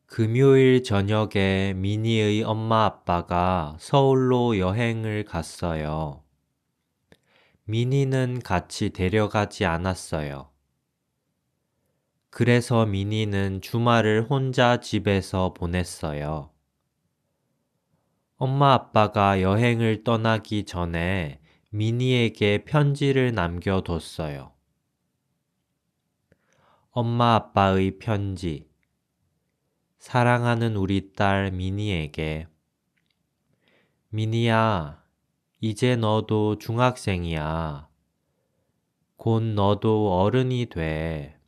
금요일 저녁에 미니의 엄마 아빠가 서울로 여행을 갔어요. 미니는 같이 데려가지 않았어요. 그래서 미니는 주말을 혼자 집에서 보냈어요. 엄마 아빠가 여행을 떠나기 전에 미니에게 편지를 남겨뒀어요. 엄마 아빠의 편지. 사랑하는 우리 딸 미니에게. 미니야, 이제 너도 중학생이야. 곧 너도 어른이 돼.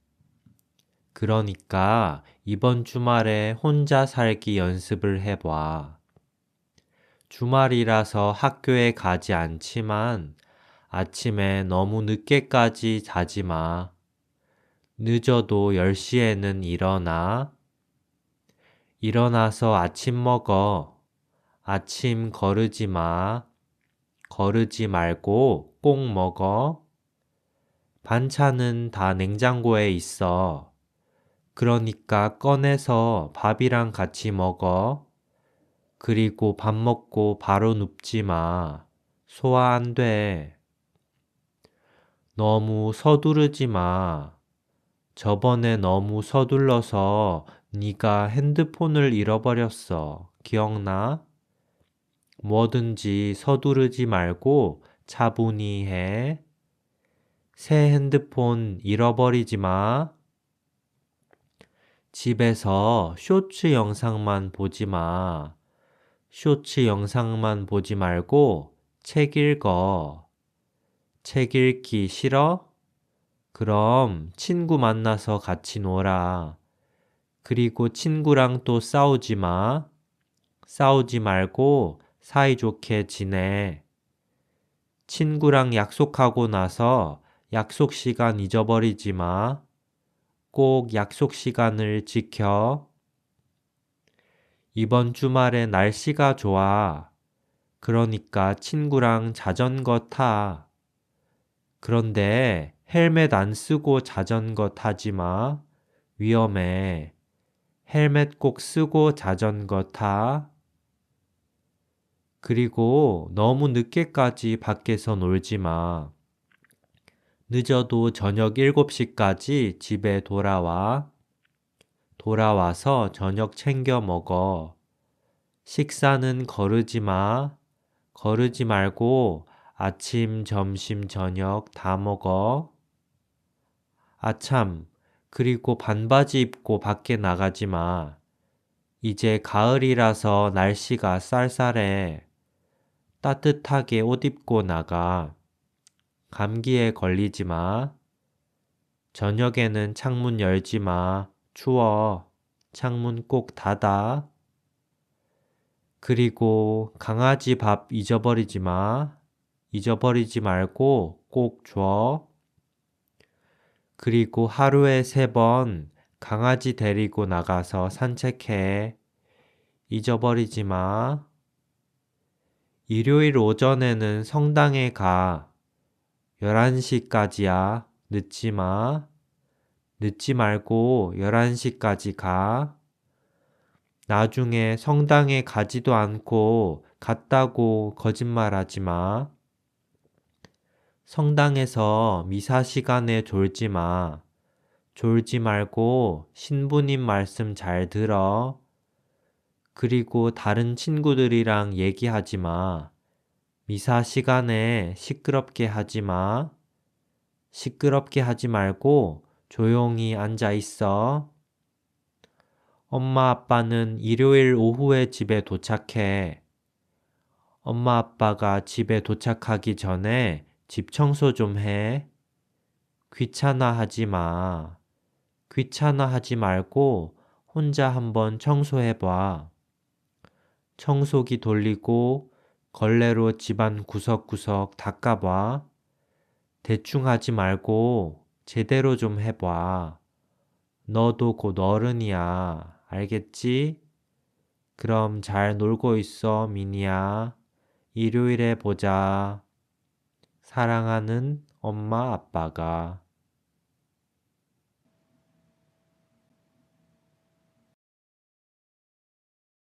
그러니까 이번 주말에 혼자 살기 연습을 해봐. 주말이라서 학교에 가지 않지만 아침에 너무 늦게까지 자지 마. 늦어도 10시에는 일어나. 일어나서 아침 먹어. 아침 거르지 마. 거르지 말고 꼭 먹어. 반찬은 다 냉장고에 있어. 그러니까 꺼내서 밥이랑 같이 먹어. 그리고 밥 먹고 바로 눕지 마. 소화 안 돼. 너무 서두르지 마. 저번에 너무 서둘러서 네가 핸드폰을 잃어버렸어. 기억나? 뭐든지 서두르지 말고 차분히 해. 새 핸드폰 잃어버리지 마. 집에서 쇼츠 영상만 보지 마. 쇼츠 영상만 보지 말고 책 읽어. 책 읽기 싫어? 그럼 친구 만나서 같이 놀아. 그리고 친구랑 또 싸우지 마. 싸우지 말고 사이좋게 지내. 친구랑 약속하고 나서 약속 시간 잊어버리지 마. 꼭 약속 시간을 지켜. 이번 주말에 날씨가 좋아. 그러니까 친구랑 자전거 타. 그런데 헬멧 안 쓰고 자전거 타지 마. 위험해. 헬멧 꼭 쓰고 자전거 타. 그리고 너무 늦게까지 밖에서 놀지 마. 늦어도 저녁 7시까지 집에 돌아와. 돌아와서 저녁 챙겨 먹어. 식사는 거르지 마. 거르지 말고 아침, 점심, 저녁 다 먹어. 아참, 그리고 반바지 입고 밖에 나가지 마. 이제 가을이라서 날씨가 쌀쌀해. 따뜻하게 옷 입고 나가. 감기에 걸리지 마. 저녁에는 창문 열지 마. 추워. 창문 꼭 닫아. 그리고 강아지 밥 잊어버리지 마. 잊어버리지 말고 꼭 줘. 그리고 하루에 3번 강아지 데리고 나가서 산책해. 잊어버리지 마. 일요일 오전에는 성당에 가. 11시까지야. 늦지 마. 늦지 말고 11시까지 가. 나중에 성당에 가지도 않고 갔다고 거짓말하지 마. 성당에서 미사 시간에 졸지 마. 졸지 말고 신부님 말씀 잘 들어. 그리고 다른 친구들이랑 얘기하지 마. 미사 시간에 시끄럽게 하지 마. 시끄럽게 하지 말고 조용히 앉아 있어. 엄마 아빠는 일요일 오후에 집에 도착해. 엄마 아빠가 집에 도착하기 전에 집 청소 좀 해. 귀찮아 하지 마. 귀찮아 하지 말고 혼자 한번 청소해 봐. 청소기 돌리고 걸레로 집안 구석구석 닦아봐. 대충 하지 말고 제대로 좀 해봐. 너도 곧 어른이야. 알겠지? 그럼 잘 놀고 있어, 미니야. 일요일에 보자. 사랑하는 엄마 아빠가.